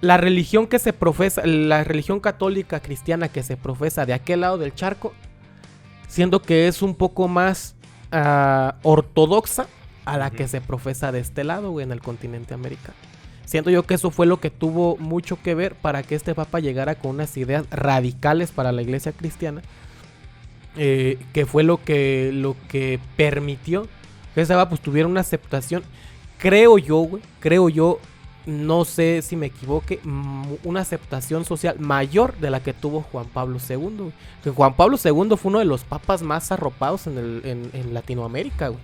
la religión que se profesa, la religión católica cristiana que se profesa de aquel lado del charco, siendo que es un poco más ortodoxa a la que se profesa de este lado, güey, en el continente americano. Siento yo que eso fue lo que tuvo mucho que ver para que este papa llegara con unas ideas radicales para la iglesia cristiana, que fue lo que permitió que ese papa pues tuviera una aceptación, creo yo, güey, no sé si me equivoque, una aceptación social mayor de la que tuvo Juan Pablo II, güey. Que Juan Pablo II fue uno de los papas más arropados en Latinoamérica, güey.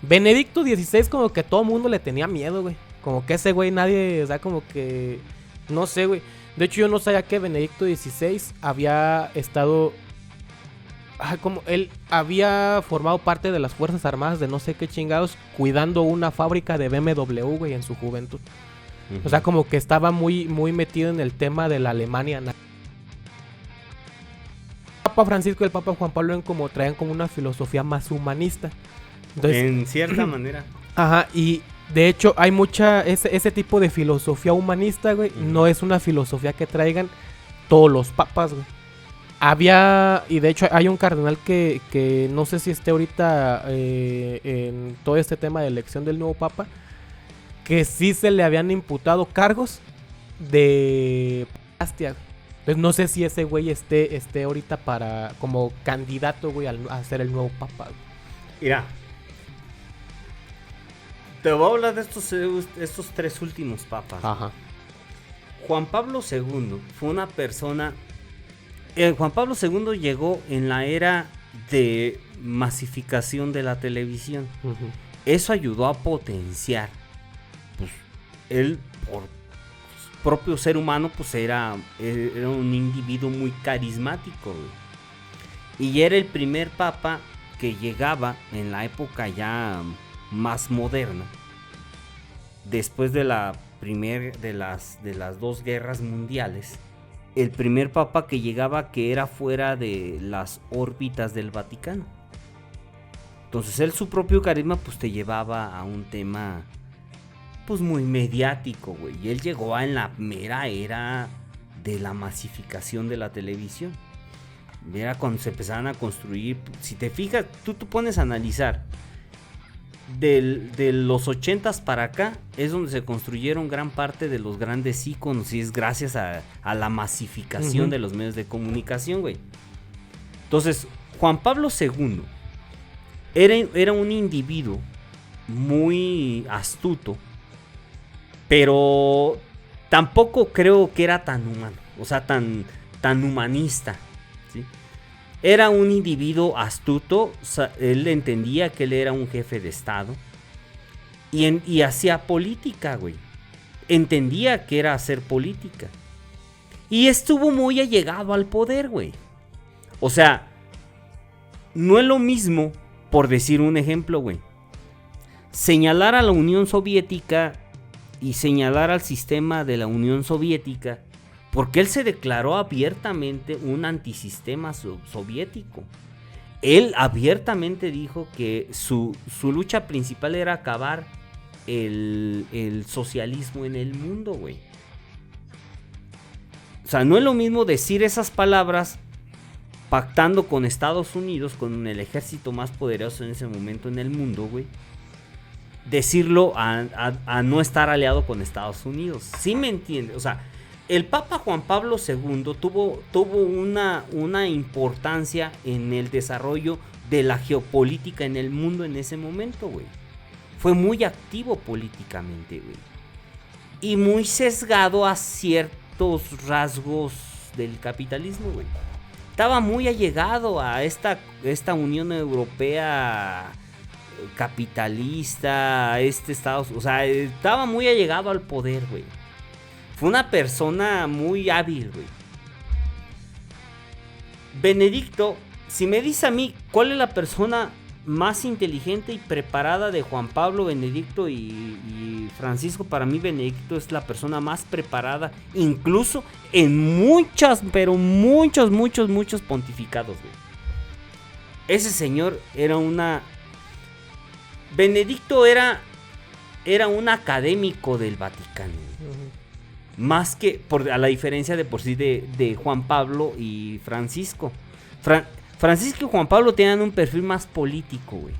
Benedicto XVI como que todo el mundo le tenía miedo, güey. Como que ese güey nadie, o sea, como que... No sé, güey. De hecho yo no sabía que Benedicto XVI había estado... como él había formado parte de las Fuerzas Armadas de no sé qué chingados, cuidando una fábrica de BMW, güey, en su juventud. O sea, como que estaba muy, muy metido en el tema de la Alemania. El Papa Francisco y el Papa Juan Pablo traían como una filosofía más humanista. Entonces, en cierta manera. Ajá, y de hecho hay mucha... Ese tipo de filosofía humanista, güey, no es una filosofía que traigan todos los papas, güey. Y de hecho hay un cardenal que no sé si esté ahorita en todo este tema de elección del nuevo papa, que sí se le habían imputado cargos de pederastia. Entonces no sé si ese güey esté ahorita como candidato, güey, a ser el nuevo papa, güey. Mira, te voy a hablar de estos tres últimos papas. Ajá. Juan Pablo II fue una persona... Juan Pablo II llegó en la era de masificación de la televisión. Eso ayudó a potenciar. Pues, él, por su propio ser humano, pues era un individuo muy carismático, güey. Y era el primer papa que llegaba en la época ya más moderna, después de las dos guerras mundiales. El primer papa que llegaba que era fuera de las órbitas del Vaticano. Entonces él, su propio carisma, pues te llevaba a un tema pues muy mediático, güey. Y él llegó en la mera era de la masificación de la televisión. Era cuando se empezaron a construir. Si te fijas, tú pones a analizar de los 80s para acá, es donde se construyeron gran parte de los grandes íconos, y es gracias a la masificación de los medios de comunicación, güey. Entonces, Juan Pablo II era un individuo muy astuto, pero tampoco creo que era tan humano, o sea, tan humanista, ¿sí? Era un individuo astuto, él entendía que él era un jefe de estado y hacía política, güey. Entendía que era hacer política. Y estuvo muy allegado al poder, güey. O sea, no es lo mismo, por decir un ejemplo, güey, señalar a la Unión Soviética y señalar al sistema de la Unión Soviética, porque él se declaró abiertamente un antisistema soviético. Él abiertamente dijo que su lucha principal era acabar el socialismo en el mundo, güey. O sea, no es lo mismo decir esas palabras pactando con Estados Unidos, con el ejército más poderoso en ese momento en el mundo, güey. Decirlo a no estar aliado con Estados Unidos. ¿Sí me entiendes? O sea, el Papa Juan Pablo II tuvo una importancia en el desarrollo de la geopolítica en el mundo en ese momento, güey. Fue muy activo políticamente, güey. Y muy sesgado a ciertos rasgos del capitalismo, güey. Estaba muy allegado a esta Unión Europea capitalista, a Estados... O sea, estaba muy allegado al poder, güey. Fue una persona muy hábil, güey. Benedicto, si me dice a mí cuál es la persona más inteligente y preparada de Juan Pablo, Benedicto y Francisco, para mí Benedicto es la persona más preparada, incluso en muchos pontificados, güey. Ese señor era Benedicto era un académico del Vaticano. Más que, a la diferencia de por sí de Juan Pablo y Francisco. Francisco y Juan Pablo tenían un perfil más político, güey.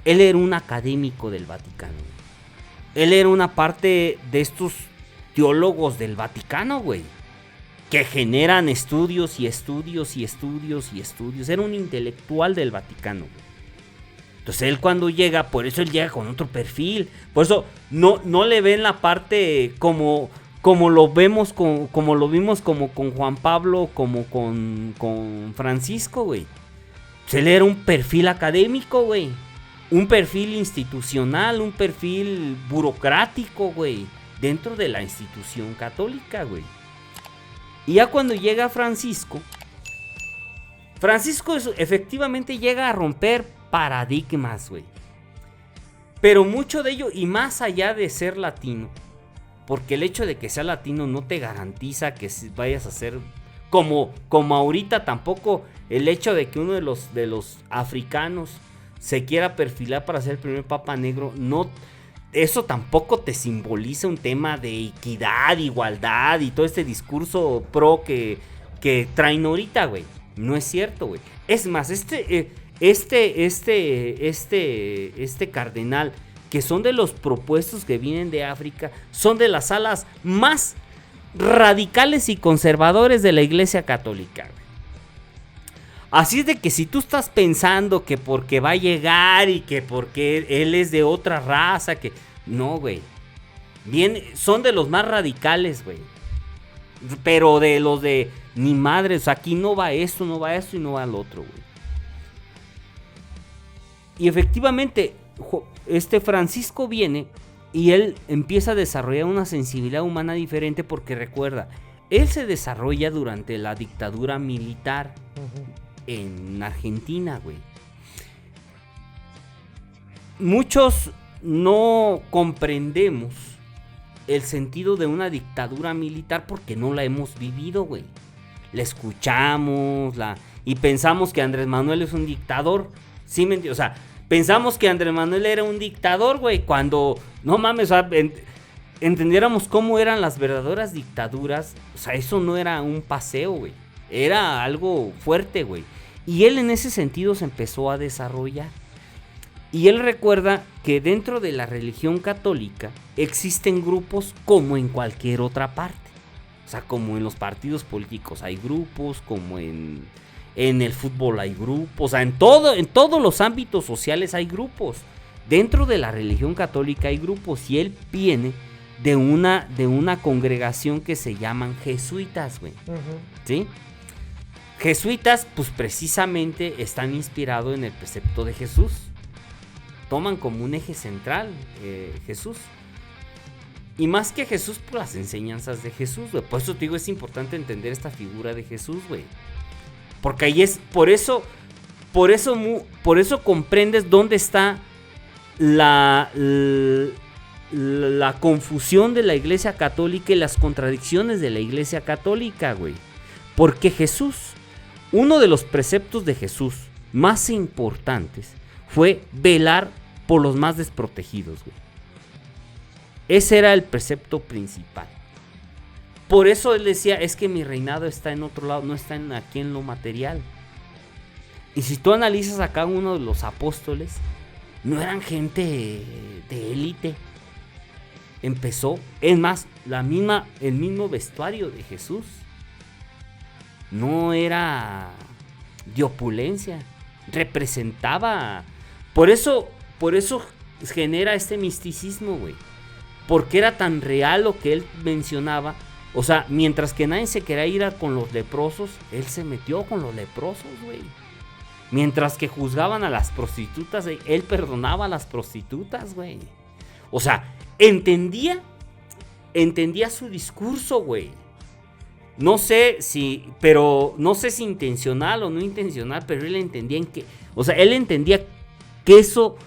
Él era un académico del Vaticano, güey. Él era una parte de estos teólogos del Vaticano, güey, que generan estudios y estudios y estudios y estudios. Era un intelectual del Vaticano, güey. Entonces él cuando llega, por eso él llega con otro perfil. Por eso no le ven la parte como lo vemos, como lo vimos como con Juan Pablo, como con Francisco, güey. Pues él era un perfil académico, güey. Un perfil institucional, un perfil burocrático, güey. Dentro de la institución católica, güey. Y ya cuando llega Francisco efectivamente llega a romper paradigmas, güey. Pero mucho de ello, y más allá de ser latino, porque el hecho de que sea latino no te garantiza que vayas a ser como ahorita tampoco el hecho de que uno de los africanos se quiera perfilar para ser el primer papa negro, no, eso tampoco te simboliza un tema de equidad, igualdad y todo este discurso pro que traen ahorita, güey. No es cierto, güey. Es más, este cardenal, que son de los propuestos que vienen de África, son de las alas más radicales y conservadores de la Iglesia Católica, güey. Así es de que si tú estás pensando que porque va a llegar y que porque él es de otra raza, que no, güey. Bien, son de los más radicales, güey. Pero de los de ni madres, aquí no va esto, no va esto y no va lo otro, güey. Y efectivamente, Francisco viene y él empieza a desarrollar una sensibilidad humana diferente porque recuerda, él se desarrolla durante la dictadura militar en Argentina, güey. Muchos no comprendemos el sentido de una dictadura militar porque no la hemos vivido, güey. La escuchamos, y pensamos que Andrés Manuel es un dictador. Sí, o sea, pensamos que Andrés Manuel era un dictador, güey, cuando, no mames, o sea, entendiéramos cómo eran las verdaderas dictaduras. O sea, eso no era un paseo, güey. Era algo fuerte, güey. Y él en ese sentido se empezó a desarrollar. Y él recuerda que dentro de la religión católica existen grupos como en cualquier otra parte. O sea, como en los partidos políticos hay grupos, como en el fútbol hay grupos, o sea, en todos los ámbitos sociales hay grupos. Dentro de la religión católica hay grupos y él viene de una congregación que se llaman jesuitas, güey. ¿Sí? Jesuitas, pues precisamente están inspirados en el precepto de Jesús. Toman como un eje central Jesús. Y más que Jesús, pues las enseñanzas de Jesús, güey. Por eso te digo, es importante entender esta figura de Jesús, güey. Porque ahí es, por eso comprendes dónde está la confusión de la Iglesia Católica y las contradicciones de la Iglesia Católica, güey. Porque Jesús, uno de los preceptos de Jesús más importantes fue velar por los más desprotegidos, güey. Ese era el precepto principal. Por eso él decía, es que mi reinado está en otro lado, no está aquí en lo material. Y si tú analizas a cada uno de los apóstoles, no eran gente de élite. Empezó, es más, el mismo vestuario de Jesús no era de opulencia, representaba. Por eso genera este misticismo, güey. Porque era tan real lo que él mencionaba. O sea, mientras que nadie se quería ir con los leprosos, él se metió con los leprosos, güey. Mientras que juzgaban a las prostitutas, él perdonaba a las prostitutas, güey. O sea, entendía su discurso, güey. No sé si intencional o no intencional, pero él entendía él entendía que eso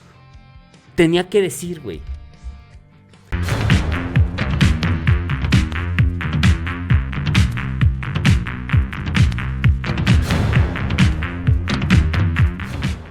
tenía que decir, güey.